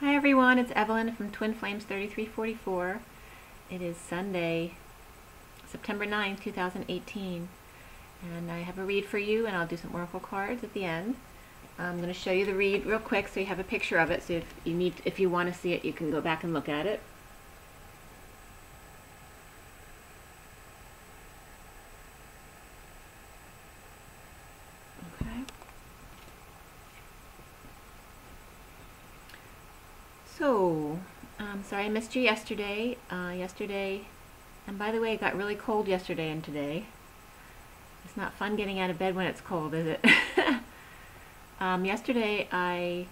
Hi everyone, it's Evelyn from Twin Flames 3344. It is Sunday, September 9th, 2018, and I have a read for you, and I'll do some oracle cards at the end. I'm going to show you the read real quick so you have a picture of it, so if you want to see it, you can go back and look at it. Okay. So, sorry I missed you yesterday. And by the way, it got really cold yesterday and today. It's not fun getting out of bed when it's cold, is it? Yesterday I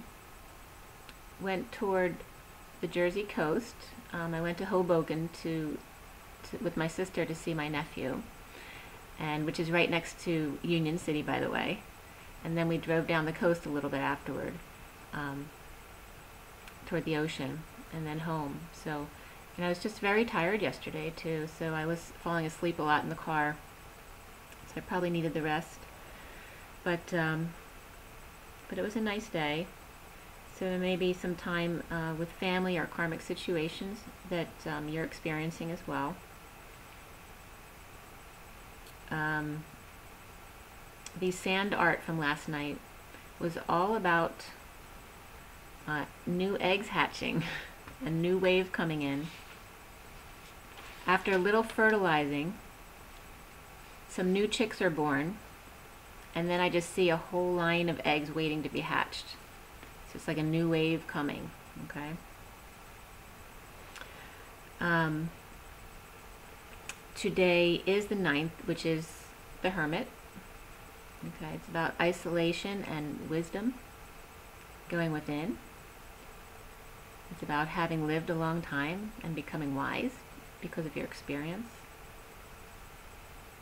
went toward the Jersey coast. I went to Hoboken with my sister to see my nephew, and which is right next to Union City, by the way. And then we drove down the coast a little bit afterward, toward the ocean, and then home. So, and I was just very tired yesterday too, so I was falling asleep a lot in the car. So I probably needed the rest. But it was a nice day. So there may be some time with family or karmic situations that you're experiencing as well. The sand art from last night was all about new eggs hatching, a new wave coming in. After a little fertilizing, some new chicks are born, and then I just see a whole line of eggs waiting to be hatched. So it's like a new wave coming, okay? Today is the 9th, which is the Hermit. Okay, it's about isolation and wisdom, going within. It's about having lived a long time and becoming wise because of your experience.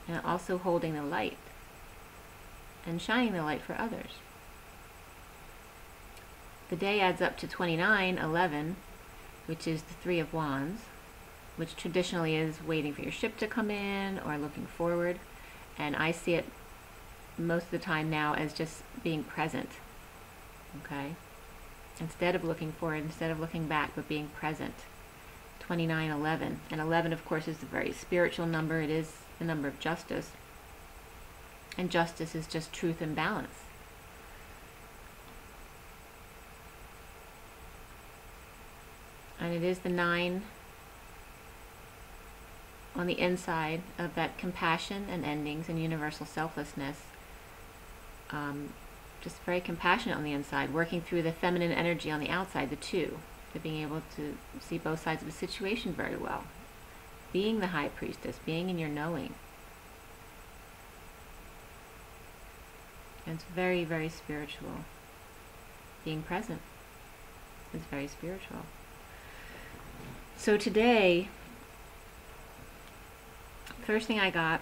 And also holding the light and shining the light for others. The day adds up to 29/11, which is the Three of Wands, which traditionally is waiting for your ship to come in or looking forward. And I see it most of the time now as just being present, okay? Instead of looking forward, instead of looking back, but being present. 29/11. And 11, of course, is a very spiritual number. It is the number of justice. And justice is just truth and balance. And it is the 9 on the inside of that compassion and endings and universal selflessness. Just very compassionate on the inside, working through the feminine energy on the outside, the 2, to being able to see both sides of the situation very well. Being the high priestess, being in your knowing. And it's very, very spiritual. Being present is very spiritual. So today, first thing I got,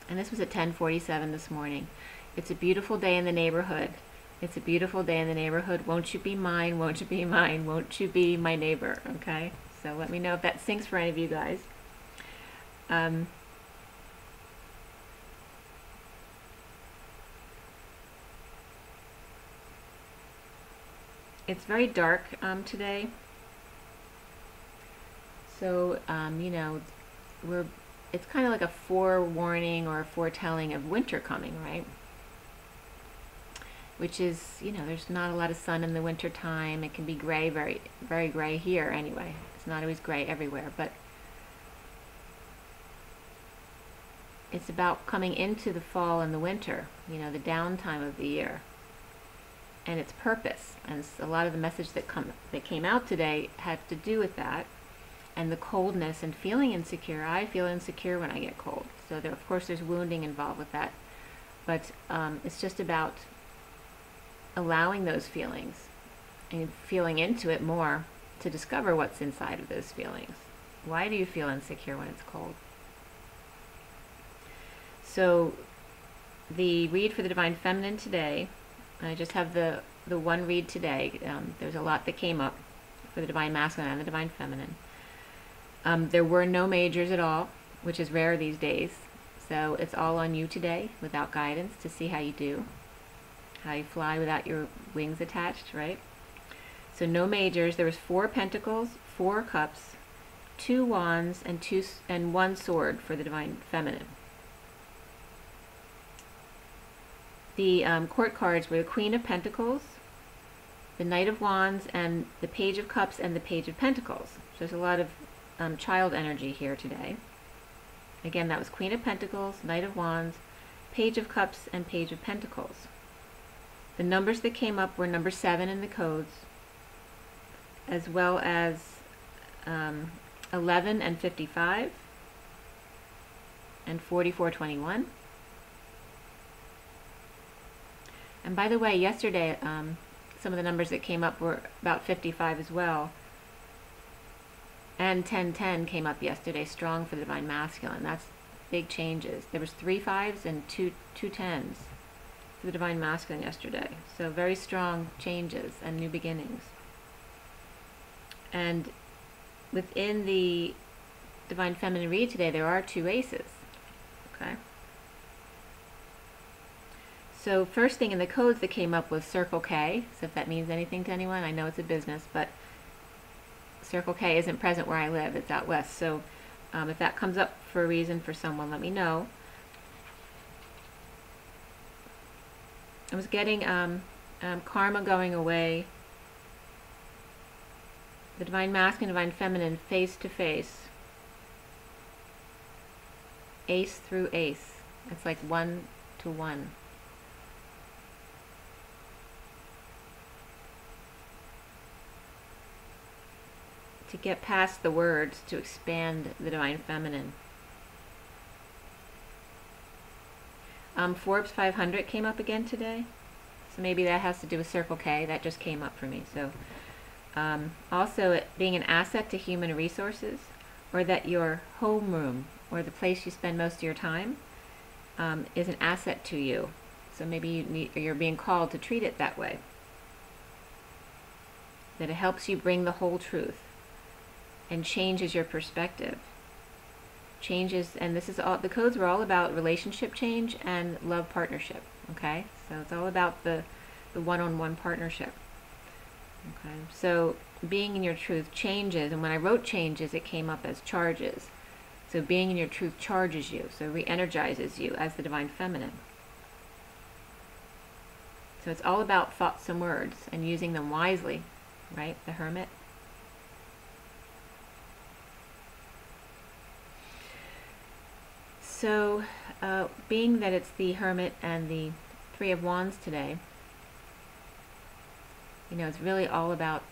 and this was at 10:47 this morning, it's a beautiful day in the neighborhood. It's a beautiful day in the neighborhood. Won't you be mine? Won't you be mine? Won't you be my neighbor? Okay? So let me know if that syncs for any of you guys. It's very dark today. So, you know, it's kind of like a forewarning or a foretelling of winter coming, right? Which is, you know, there's not a lot of sun in the winter time. It can be gray, very, very gray here anyway. It's not always gray everywhere, but it's about coming into the fall and the winter, you know, the downtime of the year, and its purpose. And a lot of the message that came out today had to do with that, and the coldness and feeling insecure. I feel insecure when I get cold, so there, of course, there's wounding involved with that, but it's just about allowing those feelings and feeling into it more to discover what's inside of those feelings. Why do you feel insecure when it's cold? So the read for the Divine Feminine today, I just have the one read today. There's a lot that came up for the Divine Masculine and the Divine Feminine. There were no majors at all, which is rare these days. So it's all on you today, without guidance, to see how you do. How you fly without your wings attached, right? So no majors. There was 4 pentacles, 4 cups, 2 wands, and 1 sword for the divine feminine. The court cards were the Queen of Pentacles, the Knight of Wands, and the Page of Cups and the Page of Pentacles. So there's a lot of child energy here today. Again, that was Queen of Pentacles, Knight of Wands, Page of Cups, and Page of Pentacles. The numbers that came up were number 7 in the codes, as well as 11 and 55, and 4421. And by the way, yesterday, some of the numbers that came up were about 55 as well. And 1010 came up yesterday, strong for the divine masculine. That's big changes. There was 3 5s and 2 10s for the divine masculine yesterday. So very strong changes and new beginnings. And within the divine feminine read today, there are 2 aces. Okay. So first thing in the codes that came up was Circle K. So if that means anything to anyone, I know it's a business, but Circle K isn't present where I live. It's out west. So if that comes up for a reason for someone, let me know. I was getting karma going away. The divine masculine, divine feminine, face to face. Ace through ace. It's like 1 to 1. To get past the words, to expand the divine feminine. Forbes 500 came up again today, so maybe that has to do with Circle K. That just came up for me. So also it being an asset to human resources, or that your homeroom, or the place you spend most of your time, is an asset to you. So maybe you're being called to treat it that way. That it helps you bring the whole truth and changes your perspective. Changes, and this is all, the codes were all about relationship change and love partnership. Okay, so it's all about the one-on-one partnership. Okay, so being in your truth changes, and when I wrote changes, it came up as charges. So being in your truth charges you, so re-energizes you as the divine feminine. So it's all about thoughts and words and using them wisely, right? The Hermit. So, being that it's the Hermit and the 3 of Wands today, you know, it's really all about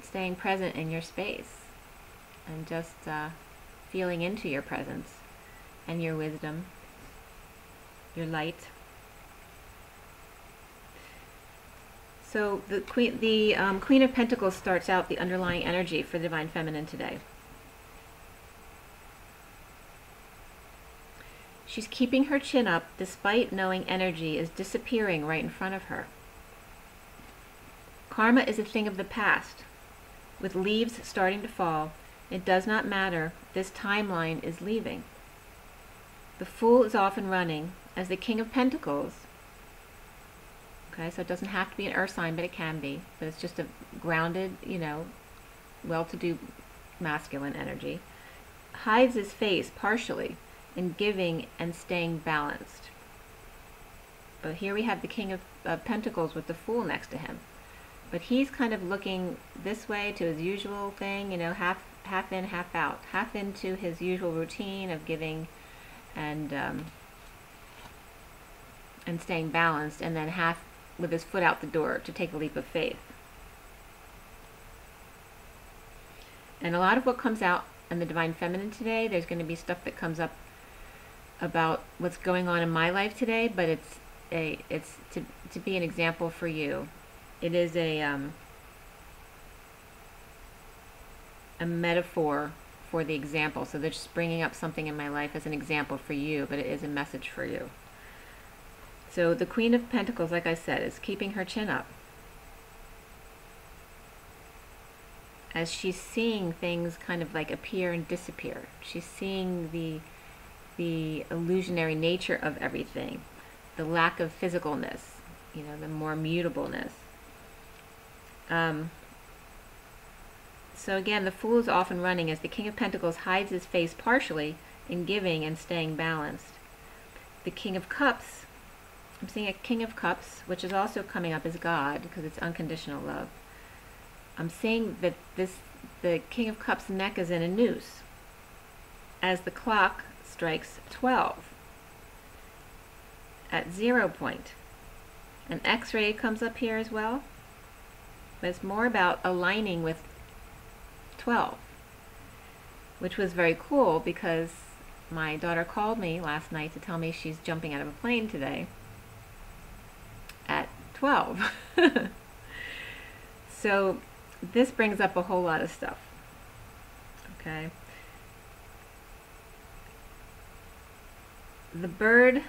staying present in your space and just feeling into your presence and your wisdom, your light. So the Queen of Pentacles starts out the underlying energy for the divine feminine today. She's keeping her chin up despite knowing energy is disappearing right in front of her. Karma is a thing of the past. With leaves starting to fall, it does not matter. This timeline is leaving. The Fool is off and running as the King of Pentacles. Okay, so it doesn't have to be an earth sign, but it can be. But it's just a grounded, you know, well-to-do masculine energy. Hides his face partially in giving and staying balanced. But here we have the King of Pentacles with the Fool next to him. But he's kind of looking this way to his usual thing, you know, half in, half out. Half into his usual routine of giving and staying balanced, and then half with his foot out the door to take a leap of faith. And a lot of what comes out in the divine feminine today, there's going to be stuff that comes up about what's going on in my life today, but it's to be an example for you. It is a metaphor for the example. So they're just bringing up something in my life as an example for you, but it is a message for you. So the Queen of Pentacles, like I said, is keeping her chin up as she's seeing things kind of like appear and disappear. She's seeing the illusionary nature of everything, the lack of physicalness, you know, the more mutableness. So again, the Fool is often running as the King of Pentacles hides his face partially in giving and staying balanced. The King of Cups, I'm seeing a King of Cups, which is also coming up as God because it's unconditional love. I'm seeing that the King of Cups neck is in a noose as the clock strikes 12 at 0 point. An X-ray comes up here as well, but it's more about aligning with 12, which was very cool because my daughter called me last night to tell me she's jumping out of a plane today at 12. So this brings up a whole lot of stuff. Okay. The bird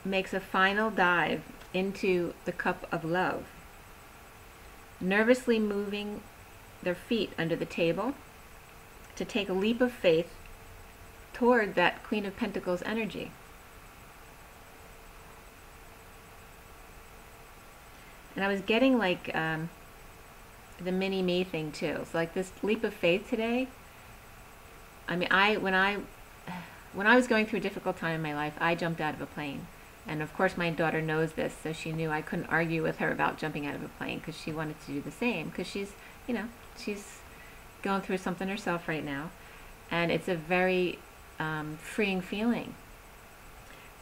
makes a final dive into the cup of love, nervously moving their feet under the table to take a leap of faith toward that Queen of Pentacles energy. And I was getting like the mini-me thing too. It's like this leap of faith today. I mean, when I was going through a difficult time in my life, I jumped out of a plane. And of course my daughter knows this, so she knew I couldn't argue with her about jumping out of a plane because she wanted to do the same. Because she's, you know, she's going through something herself right now. And it's a very freeing feeling.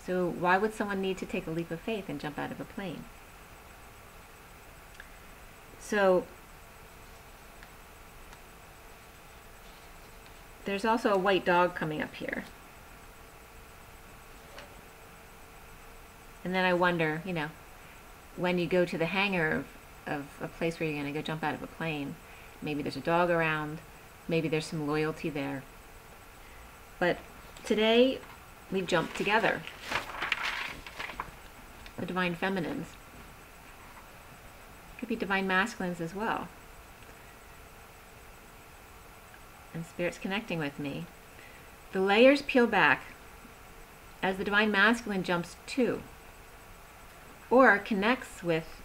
So why would someone need to take a leap of faith and jump out of a plane? So there's also a white dog coming up here. And then I wonder, you know, when you go to the hangar of a place where you're going to go jump out of a plane, maybe there's a dog around, maybe there's some loyalty there. But today we jumped together, the Divine Feminines. Could be Divine Masculines as well. And Spirit's connecting with me. The layers peel back as the Divine Masculine jumps too, or connects with,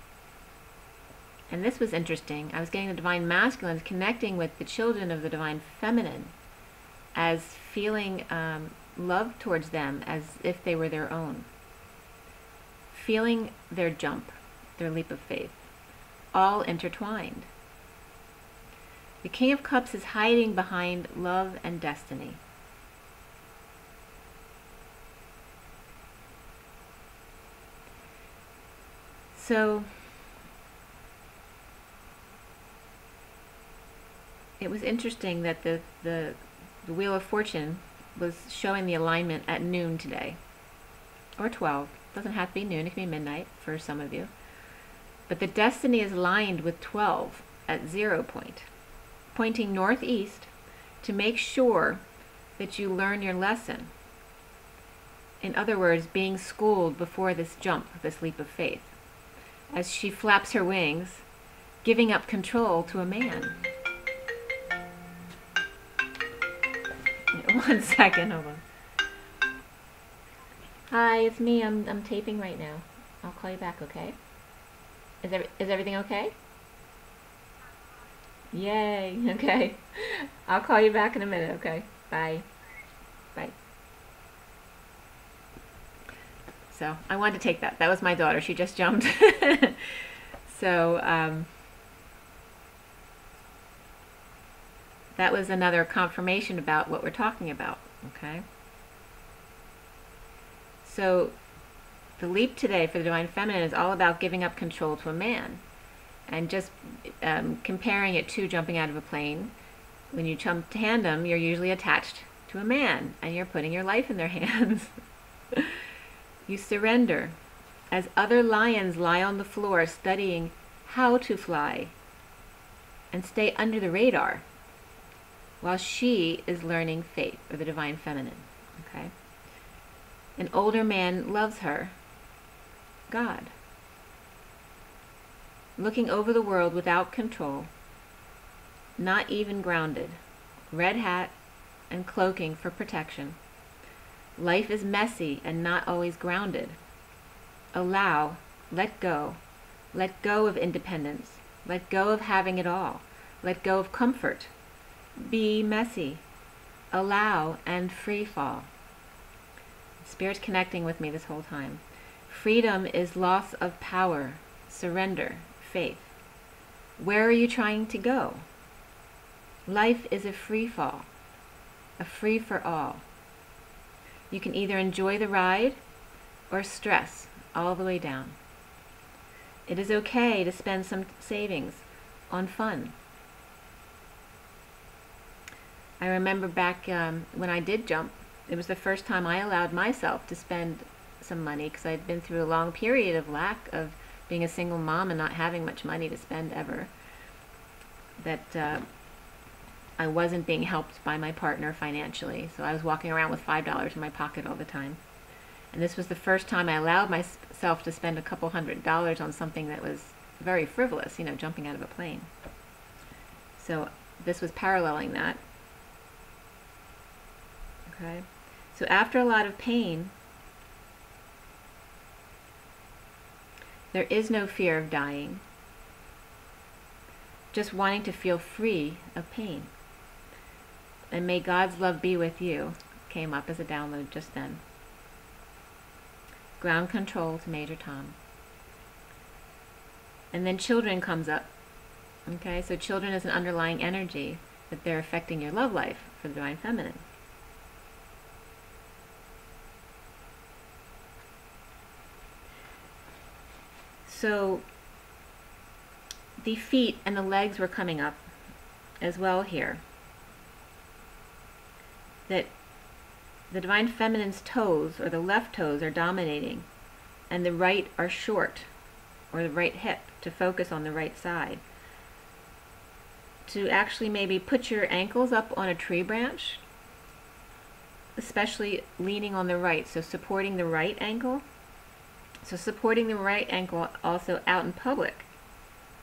and this was interesting, I was getting the Divine Masculines connecting with the children of the Divine Feminine as feeling love towards them as if they were their own. Feeling their jump, their leap of faith, all intertwined. The King of Cups is hiding behind love and destiny. So it was interesting that the Wheel of Fortune was showing the alignment at noon today, or 12. Doesn't have to be noon, it can be midnight for some of you. But the destiny is aligned with 12 at 0 point, pointing northeast to make sure that you learn your lesson. In other words, being schooled before this jump, this leap of faith, as she flaps her wings, giving up control to a man. 1 second, hold on. Hi, it's me. I'm taping right now. I'll call you back, okay? Is everything okay? Yay, okay. I'll call you back in a minute, okay? Bye. Bye. So I wanted to take that. That was my daughter. She just jumped. So that was another confirmation about what we're talking about, okay? So the leap today for the Divine Feminine is all about giving up control to a man. And just comparing it to jumping out of a plane, when you jump tandem, you're usually attached to a man, and you're putting your life in their hands. You surrender, as other lions lie on the floor studying how to fly and stay under the radar, while she is learning faith, or the Divine Feminine. Okay? An older man loves her, God, looking over the world without control, not even grounded, red hat and cloaking for protection. Life is messy and not always grounded. Allow, let go of independence, let go of having it all. Let go of comfort. Be messy. Allow and free fall. Spirit's connecting with me this whole time. Freedom is loss of power, surrender, faith. Where are you trying to go? Life is a free fall, a free for all. You can either enjoy the ride or stress all the way down. It is okay to spend some savings on fun. I remember back when I did jump, it was the first time I allowed myself to spend some money, because I'd been through a long period of lack of being a single mom and not having much money to spend ever. That I wasn't being helped by my partner financially, so I was walking around with $5 in my pocket all the time. And this was the first time I allowed myself to spend a couple $100 on something that was very frivolous, jumping out of a plane. So this was paralleling that. Okay. So after a lot of pain, there is no fear of dying, just wanting to feel free of pain. And may God's love be with you came up as a download just then. Ground control to Major Tom. And then children comes up. Okay, so children is an underlying energy that they're affecting your love life for the Divine Feminine. So the feet and the legs were coming up as well here. That the Divine Feminine's toes, or the left toes, are dominating, and the right are short, or the right hip, to focus on the right side. To actually maybe put your ankles up on a tree branch, especially leaning on the right, so supporting the right ankle. So supporting the right ankle also out in public,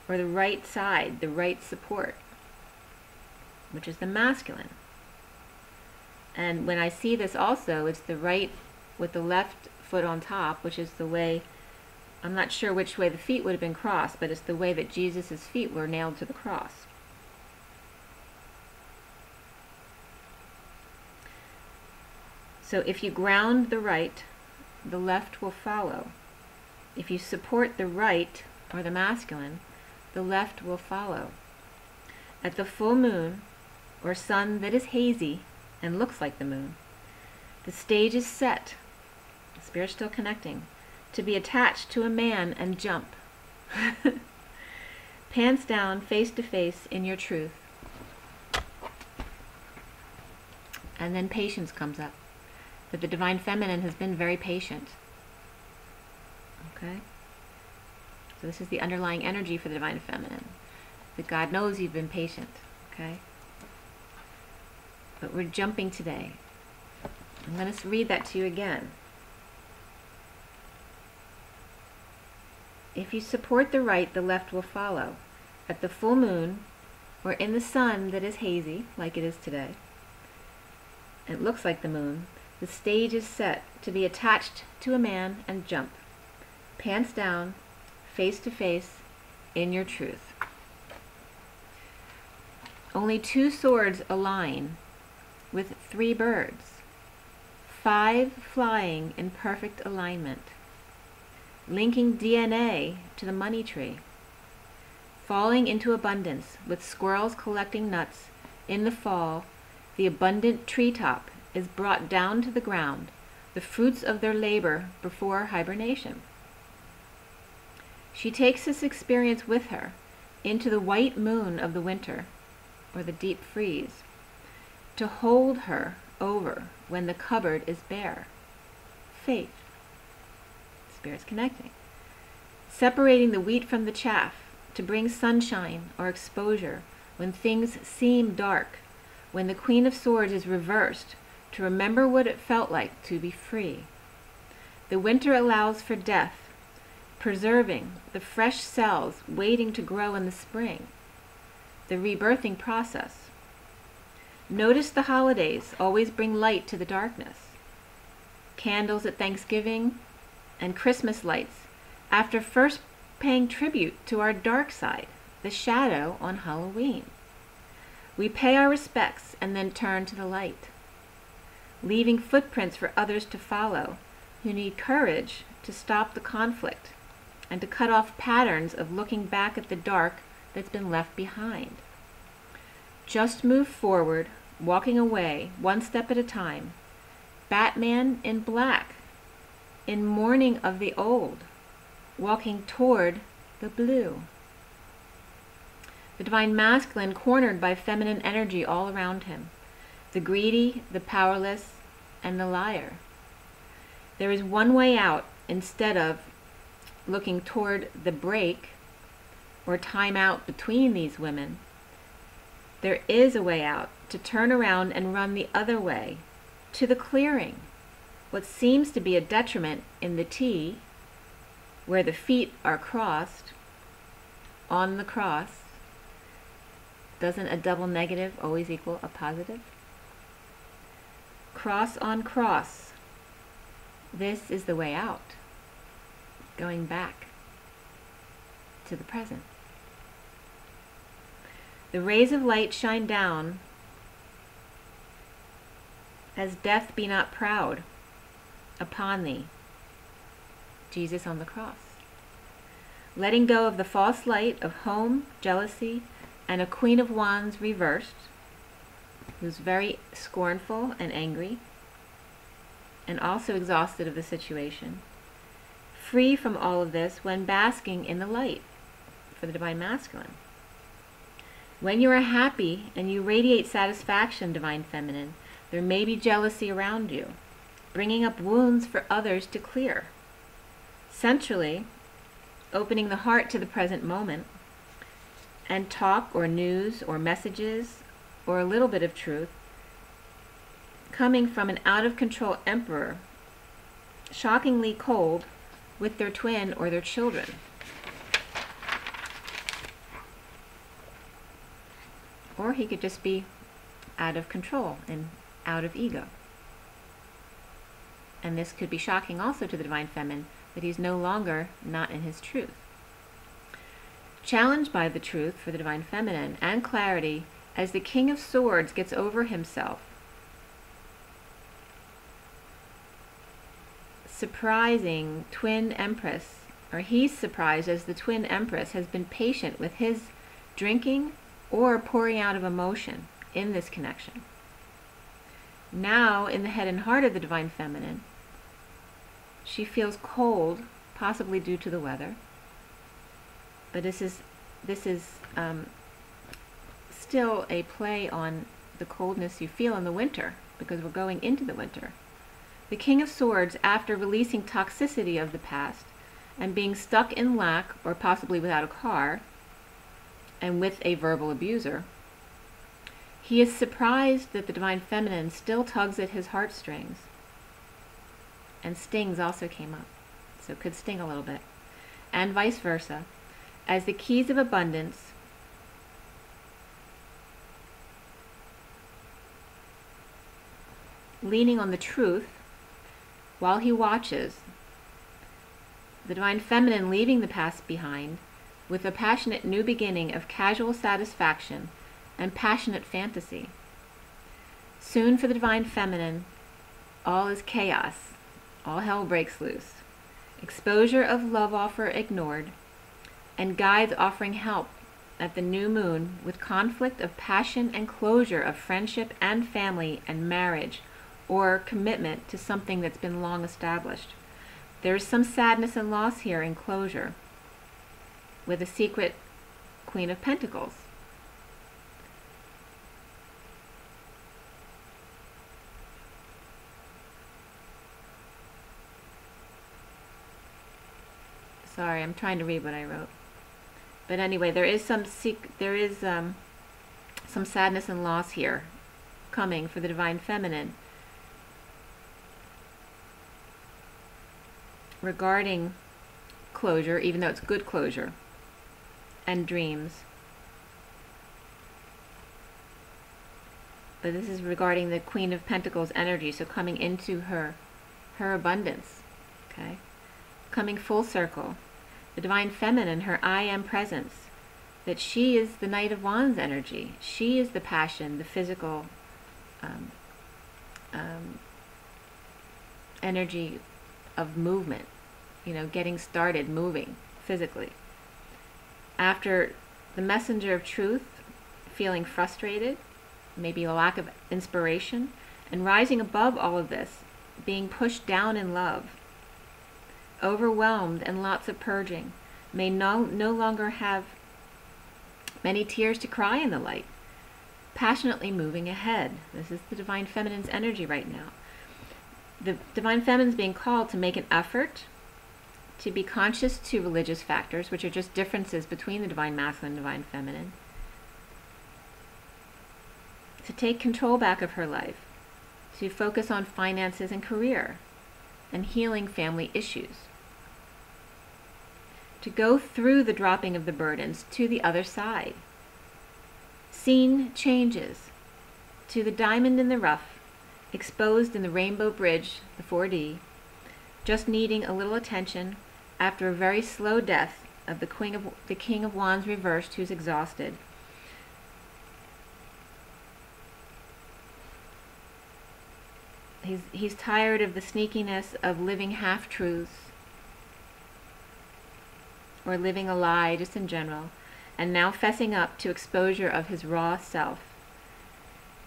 or the right side, the right support, which is the masculine. And when I see this also, it's the right with the left foot on top, which is the way, I'm not sure which way the feet would have been crossed, but it's the way that Jesus' feet were nailed to the cross. So if you ground the right, the left will follow. If you support the right, or the masculine, the left will follow. At the full moon, or sun that is hazy and looks like the moon, the stage is set, the Spirit's still connecting, to be attached to a man and jump. Pants down, face to face in your truth. And then patience comes up. That the Divine Feminine has been very patient. Okay? So this is the underlying energy for the Divine Feminine. That God knows you've been patient. Okay? But we're jumping today. I'm going to read that to you again. If you support the right, the left will follow. At the full moon, or in the sun that is hazy, like it is today, it looks like the moon, the stage is set to be attached to a man and jump. Pants down, face to face, in your truth. Only 2 swords align with 3 birds, 5 flying in perfect alignment, linking DNA to the money tree, falling into abundance with squirrels collecting nuts. In the fall, the abundant treetop is brought down to the ground, the fruits of their labor before hibernation. She takes this experience with her into the white moon of the winter, or the deep freeze, to hold her over when the cupboard is bare. Faith. Spirit's connecting. Separating the wheat from the chaff to bring sunshine or exposure when things seem dark, when the Queen of Swords is reversed, to remember what it felt like to be free. The winter allows for death, preserving the fresh cells waiting to grow in the spring, the rebirthing process. Notice the holidays always bring light to the darkness. Candles at Thanksgiving and Christmas lights, after first paying tribute to our dark side, the shadow on Halloween. We pay our respects and then turn to the light, leaving footprints for others to follow who need courage to stop the conflict and to cut off patterns of looking back at the dark that's been left behind. Just move forward, walking away one step at a time. Batman in black, in mourning of the old, walking toward the blue. The Divine Masculine cornered by feminine energy all around him, the greedy, the powerless, and the liar. There is one way out instead of looking toward the break or time out between these women. There is a way out, to turn around and run the other way, to the clearing. What seems to be a detriment in the T, where the feet are crossed on the cross, doesn't a double negative always equal a positive? Cross on cross. This is the way out, going back to the present. The rays of light shine down as death be not proud upon thee, Jesus on the cross. Letting go of the false light of home, jealousy, and a Queen of Wands reversed, who's very scornful and angry, and also exhausted of the situation. Free from all of this when basking in the light for the Divine Masculine. When you are happy and you radiate satisfaction, Divine Feminine, there may be jealousy around you, bringing up wounds for others to clear. Centrally, opening the heart to the present moment, and talk or news or messages or a little bit of truth coming from an out-of-control emperor, shockingly cold with their twin or their children. Or he could just be out of control and out of ego. And this could be shocking also to the Divine Feminine, that he's no longer not in his truth. Challenged by the truth for the Divine Feminine and clarity, as the King of Swords gets over himself, surprising Twin Empress, or he's surprised as the Twin Empress has been patient with his drinking or pouring out of emotion in this connection. Now, in the head and heart of the Divine Feminine, she feels cold, possibly due to the weather. But this is still a play on the coldness you feel in the winter, because we're going into the winter. The King of Swords, after releasing toxicity of the past and being stuck in lack or possibly without a car and with a verbal abuser, he is surprised that the Divine Feminine still tugs at his heartstrings. And stings also came up, so it could sting a little bit. And vice versa. As the keys of abundance leaning on the truth while he watches, the Divine Feminine leaving the past behind with a passionate new beginning of casual satisfaction and passionate fantasy. Soon for the Divine Feminine, all is chaos. All hell breaks loose. Exposure of love offer ignored, and guides offering help at the new moon with conflict of passion and closure of friendship and family and marriage, or commitment to something that's been long established. There is some sadness and loss here in closure with a secret Queen of Pentacles. Sorry, I'm trying to read what I wrote. But anyway, there is some sadness and loss here coming for the Divine Feminine regarding closure, even though it's good closure, and dreams. But this is regarding the Queen of Pentacles energy, so coming into her abundance, okay? Coming full circle. The Divine Feminine, her I am presence, that she is the Knight of Wands energy. She is the passion, the physical energy of movement, you know, getting started, moving physically. After the messenger of truth, feeling frustrated, maybe a lack of inspiration, and rising above all of this, being pushed down in love, overwhelmed and lots of purging, may no longer have many tears to cry in the light, passionately moving ahead. This is the Divine Feminine's energy right now. The Divine Feminine's being called to make an effort to be conscious to religious factors, which are just differences between the Divine Masculine and Divine Feminine, to take control back of her life, to focus on finances and career, and healing family issues, to go through the dropping of the burdens to the other side. Scene changes to the diamond in the rough, exposed in the rainbow bridge, the 4D, just needing a little attention after a very slow death of the King of Wands reversed, who's exhausted. He's tired of the sneakiness of living half-truths or living a lie just in general, and now fessing up to exposure of his raw self.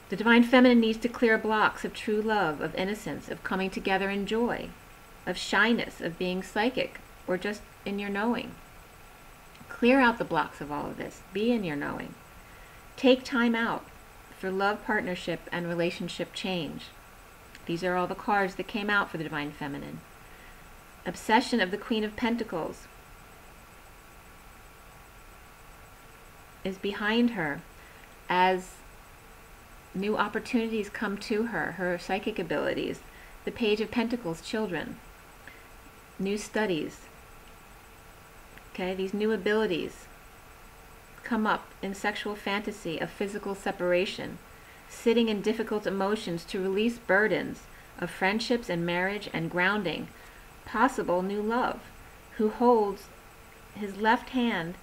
The Divine Feminine needs to clear blocks of true love, of innocence, of coming together in joy, of shyness, of being psychic, or just in your knowing. Clear out the blocks of all of this. Be in your knowing. Take time out for love, partnership, and relationship change. These are all the cards that came out for the Divine Feminine. Obsession of the Queen of Pentacles is behind her as new opportunities come to her, her psychic abilities. The Page of Pentacles, children, new studies. Okay, these new abilities come up in sexual fantasy of physical separation, sitting in difficult emotions to release burdens of friendships and marriage, and grounding possible new love, who holds his left hand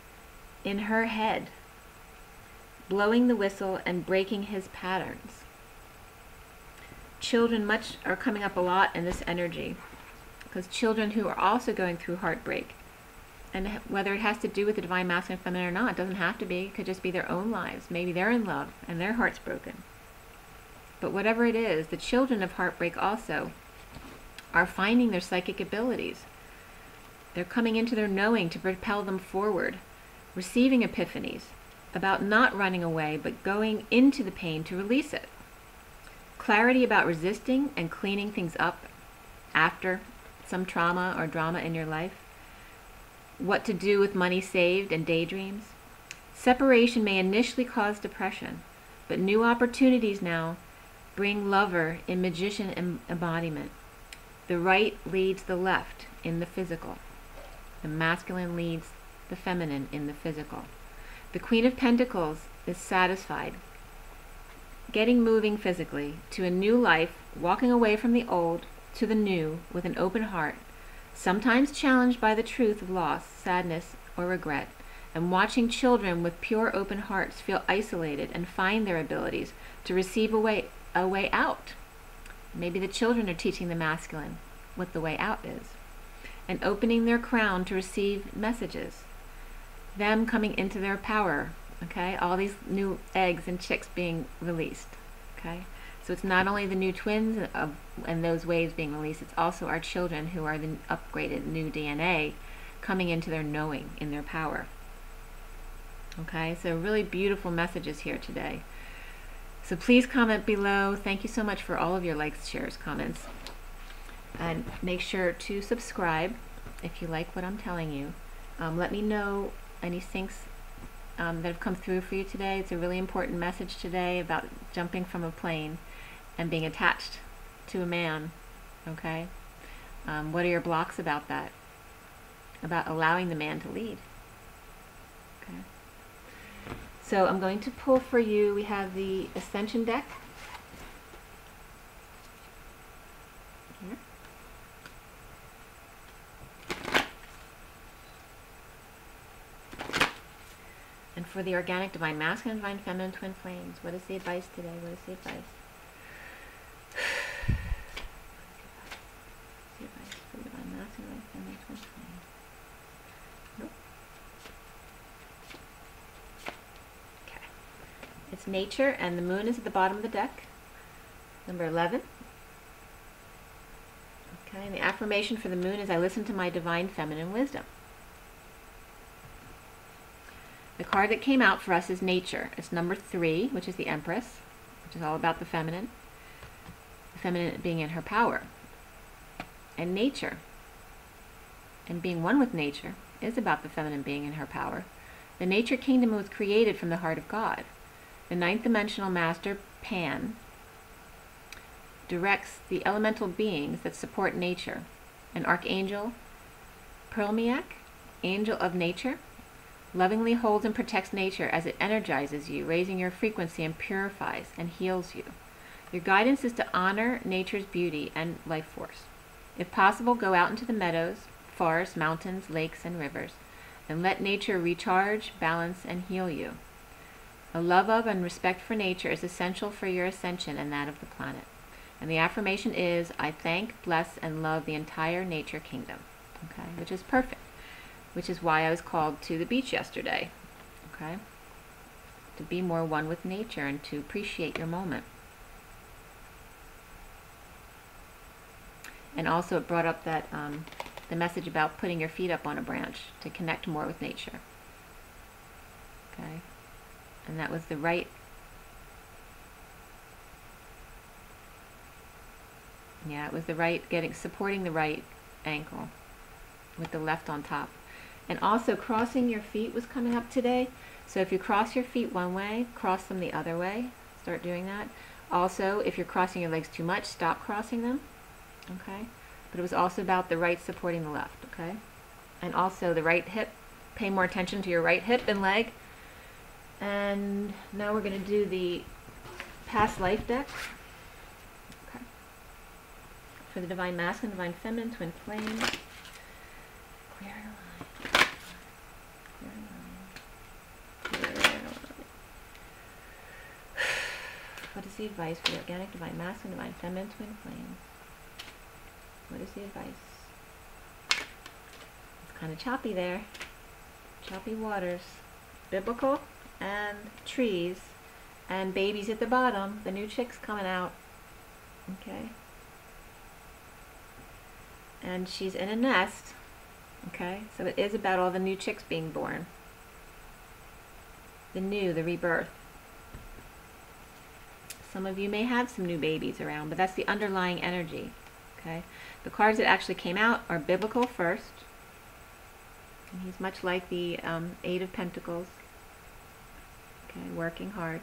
in her head, blowing the whistle and breaking his patterns. Children are coming up a lot in this energy, because children who are also going through heartbreak, and whether it has to do with the Divine Masculine and Feminine or not, it doesn't have to be. It could just be their own lives. Maybe they're in love and their heart's broken. But whatever it is, the children of heartbreak also are finding their psychic abilities. They're coming into their knowing to propel them forward, receiving epiphanies about not running away, but going into the pain to release it. Clarity about resisting and cleaning things up after some trauma or drama in your life. What to do with money saved and daydreams. Separation may initially cause depression, but new opportunities now bring lover in magician embodiment. The right leads the left in the physical. The masculine leads the feminine in the physical. The Queen of Pentacles is satisfied, getting moving physically to a new life, walking away from the old to the new with an open heart, sometimes challenged by the truth of loss, sadness, or regret, and watching children with pure open hearts feel isolated and find their abilities to receive a way out. Maybe the children are teaching the masculine what the way out is, and opening their crown to receive messages. Them coming into their power, okay? All these new eggs and chicks being released, okay? So it's not only the new twins and those waves being released, it's also our children who are the upgraded new DNA coming into their knowing, in their power. Okay, so really beautiful messages here today. So please comment below. Thank you so much for all of your likes, shares, comments. And make sure to subscribe if you like what I'm telling you. Let me know any syncs that have come through for you today. It's a really important message today about jumping from a plane and being attached to a man. Okay? What are your blocks about that? About allowing the man to lead. Okay? So I'm going to pull for you. We have the Ascension deck. Here. And for the organic divine masculine, divine feminine twin flames. What is the advice today? What is the advice? What's the advice for the divine masculine, divine feminine twin flames? Nope. Okay. It's nature, and the moon is at the bottom of the deck. Number 11. Okay, and the affirmation for the moon is, I listen to my divine feminine wisdom. The card that came out for us is nature. It's number 3, which is the Empress, which is all about the feminine being in her power. And nature, and being one with nature, is about the feminine being in her power. The nature kingdom was created from the heart of God. The 9th dimensional master, Pan, directs the elemental beings that support nature. An archangel, Perlmiak, angel of nature, lovingly holds and protects nature as it energizes you, raising your frequency and purifies and heals you. Your guidance is to honor nature's beauty and life force. If possible, go out into the meadows, forests, mountains, lakes, and rivers, and let nature recharge, balance, and heal you. A love of and respect for nature is essential for your ascension and that of the planet. And the affirmation is, I thank, bless, and love the entire nature kingdom. Okay, which is perfect. Which is why I was called to the beach yesterday, okay? To be more one with nature and to appreciate your moment. And also it brought up that the message about putting your feet up on a branch to connect more with nature. Okay? And that was the right, yeah, it was the right, supporting the right ankle with the left on top. And also crossing your feet was coming up today. So if you cross your feet one way, cross them the other way. Start doing that. Also, if you're crossing your legs too much, stop crossing them. Okay? But it was also about the right supporting the left. Okay? And also the right hip. Pay more attention to your right hip and leg. And now we're going to do the past life deck. Okay. For the divine masculine, divine feminine, twin flames. Clear it. What is the advice for the organic, divine masculine, divine feminine, twin flames? What is the advice? It's kind of choppy there. Choppy waters. Biblical and trees and babies at the bottom. The new chicks coming out. Okay. And she's in a nest. Okay. So it is about all the new chicks being born. The rebirth. Some of you may have some new babies around, but that's the underlying energy. Okay? The cards that actually came out are biblical first. And he's much like the 8 of Pentacles. Okay, working hard.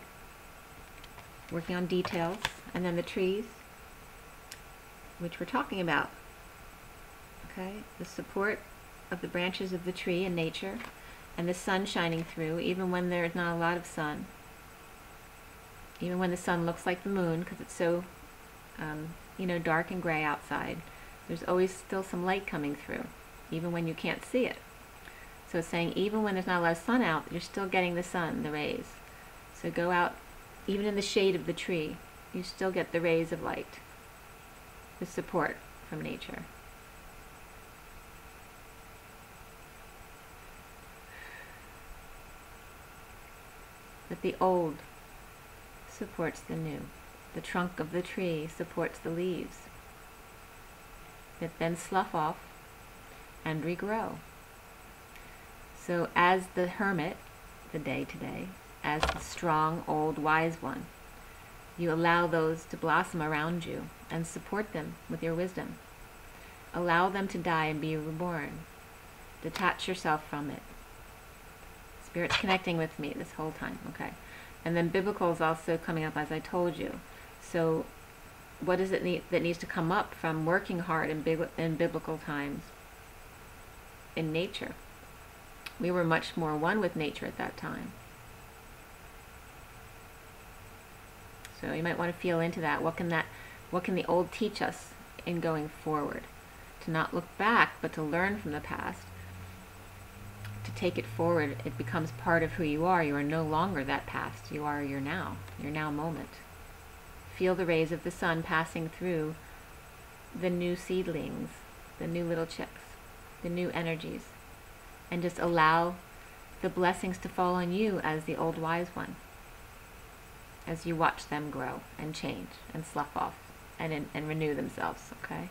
Working on details. And then the trees, which we're talking about. Okay? The support of the branches of the tree in nature. And the sun shining through, even when there's not a lot of sun. Even when the sun looks like the moon, because it's so, dark and gray outside. There's always still some light coming through, even when you can't see it. So it's saying even when there's not a lot of sun out, you're still getting the sun, the rays. So go out, even in the shade of the tree, you still get the rays of light, the support from nature. But the old supports the new. The trunk of the tree supports the leaves that then slough off and regrow. So as the hermit, the day today, as the strong, old, wise one, you allow those to blossom around you and support them with your wisdom. Allow them to die and be reborn. Detach yourself from it. Spirit's connecting with me this whole time, okay? And then biblical is also coming up, as I told you. So what is it that needs to come up from working hard in biblical times? In nature. We were much more one with nature at that time. So you might want to feel into that. What can the old teach us in going forward? To not look back, but to learn from the past. To take it forward, it becomes part of who you are. You are no longer that past. You are your now moment. Feel the rays of the sun passing through the new seedlings, the new little chicks, the new energies, and just allow the blessings to fall on you as the old wise one, as you watch them grow and change and slough off and renew themselves, okay?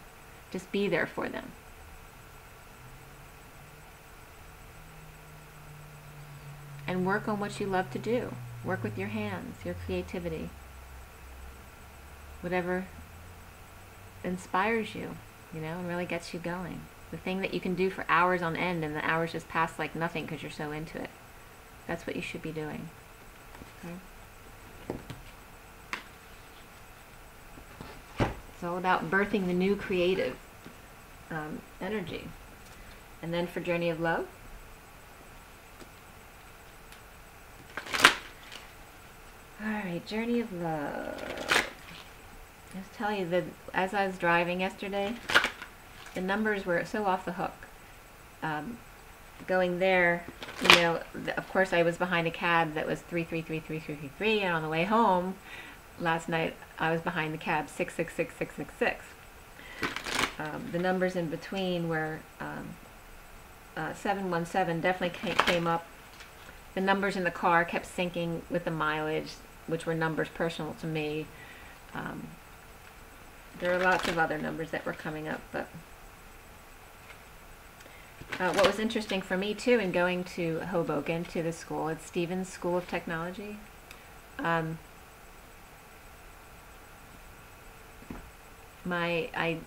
Just be there for them. And work on what you love to do. Work with your hands, your creativity. Whatever inspires you, and really gets you going. The thing that you can do for hours on end and the hours just pass like nothing because you're so into it. That's what you should be doing. Okay? It's all about birthing the new creative energy. And then for Journey of Love, alright, Journey of Love. I'll tell you that as I was driving yesterday, the numbers were so off the hook. Going there, of course I was behind a cab that was 3333333, and on the way home last night I was behind the cab 666666. The numbers in between were 717 definitely came up. The numbers in the car kept syncing with the mileage, which were numbers personal to me. There are lots of other numbers that were coming up, but what was interesting for me too in going to Hoboken to the school, it's Stevens School of Technology. I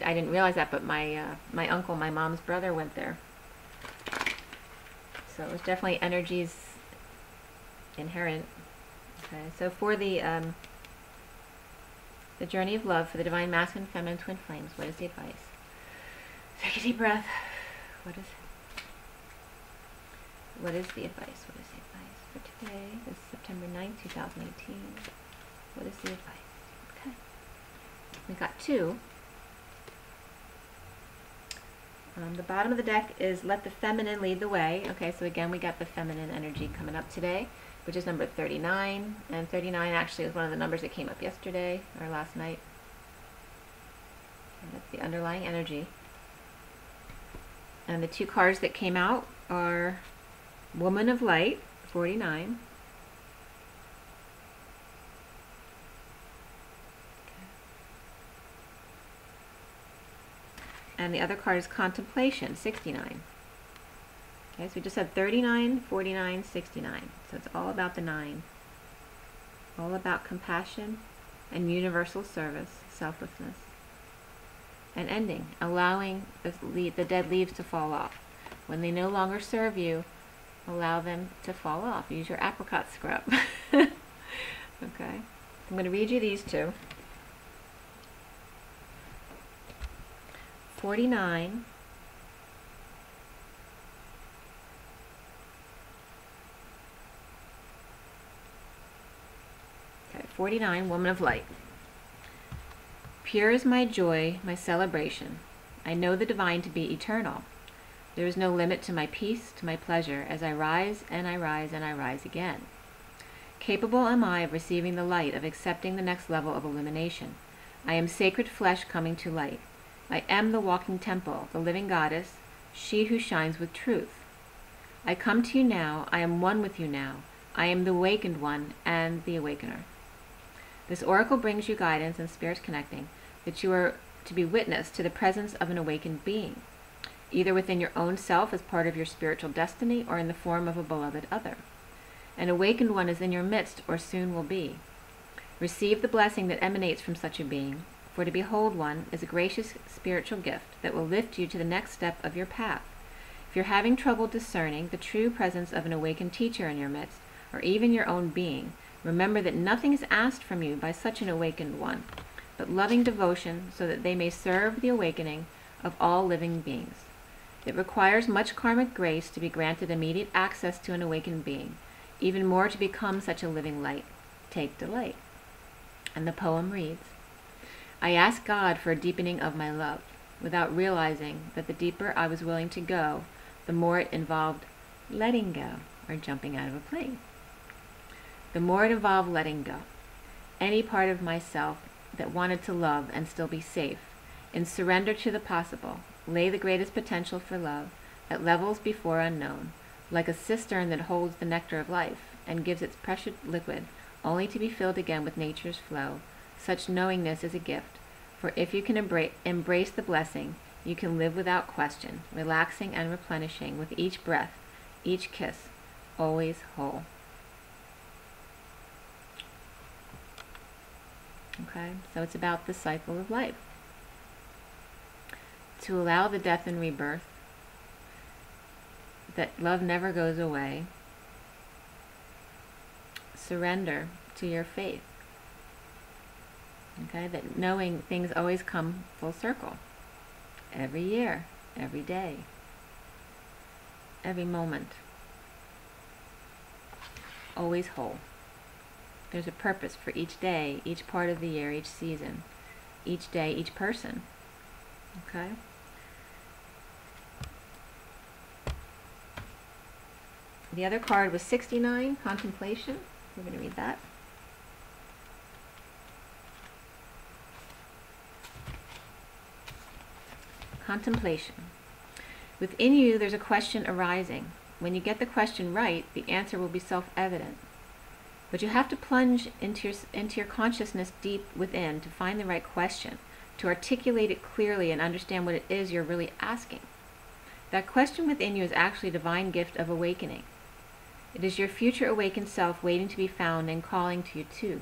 didn't realize that, but my uncle, my mom's brother, went there. So it was definitely energies inherent. Okay, so for the Journey of Love, for the Divine Masculine and Feminine Twin Flames, what is the advice? Take a deep breath. What is the advice? What is the advice for today? This is September 9th, 2018. What is the advice? Okay. We got two. The bottom of the deck is Let the Feminine Lead the Way. Okay, so again, we got the feminine energy coming up today, which is number 39. And 39 actually is one of the numbers that came up yesterday or last night. And that's the underlying energy. And the two cards that came out are Woman of Light, 49. And the other card is Contemplation, 69. Okay, so we just had 39, 49, 69. So it's all about the 9. All about compassion and universal service, selflessness. And ending, allowing the dead leaves to fall off. When they no longer serve you, allow them to fall off. Use your apricot scrub. Okay. I'm going to read you these two. 49. Okay, 49, Woman of Light. Pure is my joy, my celebration. I know the divine to be eternal. There is no limit to my peace, to my pleasure, as I rise and I rise and I rise again. Capable am I of receiving the light, of accepting the next level of illumination. I am sacred flesh coming to light. I am the walking temple, the living goddess, she who shines with truth. I come to you now, I am one with you now. I am the awakened one and the awakener. This oracle brings you guidance and spirit connecting, that you are to be witness to the presence of an awakened being, either within your own self as part of your spiritual destiny or in the form of a beloved other. An awakened one is in your midst or soon will be. Receive the blessing that emanates from such a being, for to behold one is a gracious spiritual gift that will lift you to the next step of your path. If you're having trouble discerning the true presence of an awakened teacher in your midst, or even your own being, remember that nothing is asked from you by such an awakened one, but loving devotion so that they may serve the awakening of all living beings. It requires much karmic grace to be granted immediate access to an awakened being, even more to become such a living light. Take delight. And the poem reads, I asked God for a deepening of my love, without realizing that the deeper I was willing to go, the more it involved letting go, or jumping out of a plane. The more it involved letting go, any part of myself that wanted to love and still be safe, in surrender to the possible, lay the greatest potential for love at levels before unknown, like a cistern that holds the nectar of life and gives its precious liquid only to be filled again with nature's flow. Such knowingness is a gift, for if you can embrace the blessing, you can live without question, relaxing and replenishing with each breath, each kiss, always whole. Okay, so it's about the cycle of life. To allow the death and rebirth, that love never goes away. Surrender to your faith. Okay, that knowing things always come full circle. Every year, every day, every moment. Always whole. There's a purpose for each day, each part of the year, each season, each day, each person. Okay? The other card was 69, Contemplation. We're going to read that. Contemplation. Within you, there's a question arising. When you get the question right, the answer will be self-evident. But you have to plunge into your consciousness deep within to find the right question, to articulate it clearly and understand what it is you're really asking. That question within you is actually a divine gift of awakening. It is your future awakened self waiting to be found and calling to you too.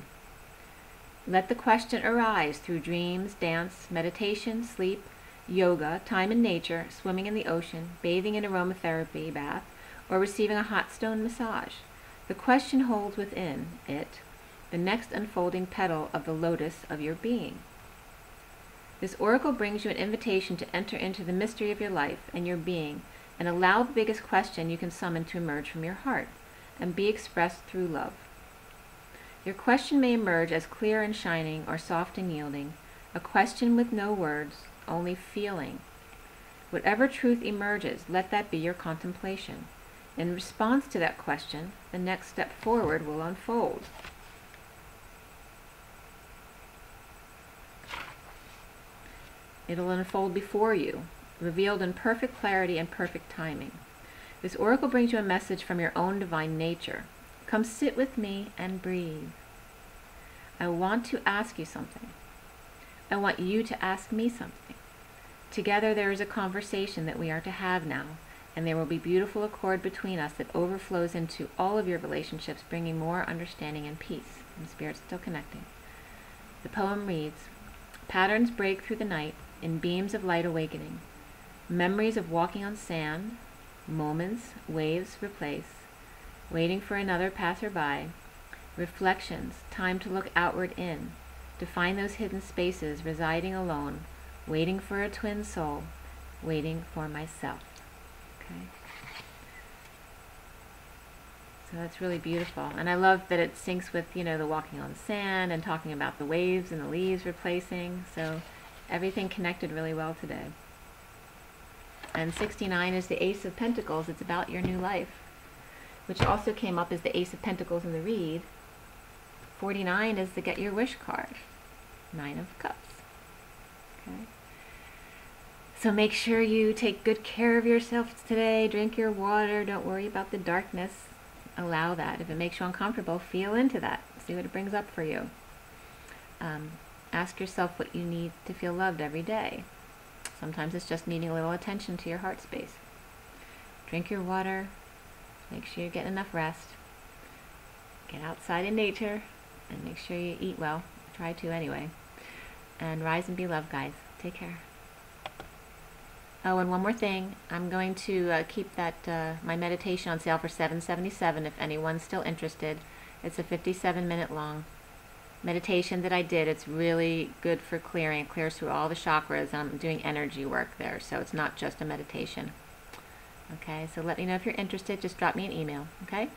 Let the question arise through dreams, dance, meditation, sleep, yoga, time in nature, swimming in the ocean, bathing in aromatherapy bath, or receiving a hot stone massage. The question holds within it the next unfolding petal of the lotus of your being. This oracle brings you an invitation to enter into the mystery of your life and your being and allow the biggest question you can summon to emerge from your heart and be expressed through love. Your question may emerge as clear and shining or soft and yielding, a question with no words, only feeling. Whatever truth emerges, let that be your contemplation. In response to that question, the next step forward will unfold. It'll unfold before you, revealed in perfect clarity and perfect timing. This oracle brings you a message from your own divine nature. Come sit with me and breathe. I want to ask you something. I want you to ask me something. Together there is a conversation that we are to have now, and there will be beautiful accord between us that overflows into all of your relationships, bringing more understanding and peace. And Spirit's still connecting. The poem reads, patterns break through the night in beams of light awakening. Memories of walking on sand, moments, waves replace, waiting for another passerby, reflections, time to look outward in, to find those hidden spaces, residing alone, waiting for a twin soul, waiting for myself. Okay. So that's really beautiful. And I love that it syncs with, the walking on sand and talking about the waves and the leaves replacing. So everything connected really well today. And 69 is the Ace of Pentacles. It's about your new life, which also came up as the Ace of Pentacles in the read. 49 is the Get Your Wish card. 9 of Cups. Okay. So make sure you take good care of yourself today. Drink your water. Don't worry about the darkness. Allow that. If it makes you uncomfortable, feel into that. See what it brings up for you. Ask yourself what you need to feel loved every day. Sometimes it's just needing a little attention to your heart space. Drink your water. Make sure you're getting enough rest. Get outside in nature. And make sure you eat well. Try to anyway. And rise and be loved, guys. Take care. Oh, and one more thing. I'm going to keep that my meditation on sale for $7.77 if anyone's still interested. It's a 57-minute long meditation that I did. It's really good for clearing. It clears through all the chakras, and I'm doing energy work there, so it's not just a meditation. Okay, so let me know if you're interested. Just drop me an email, okay?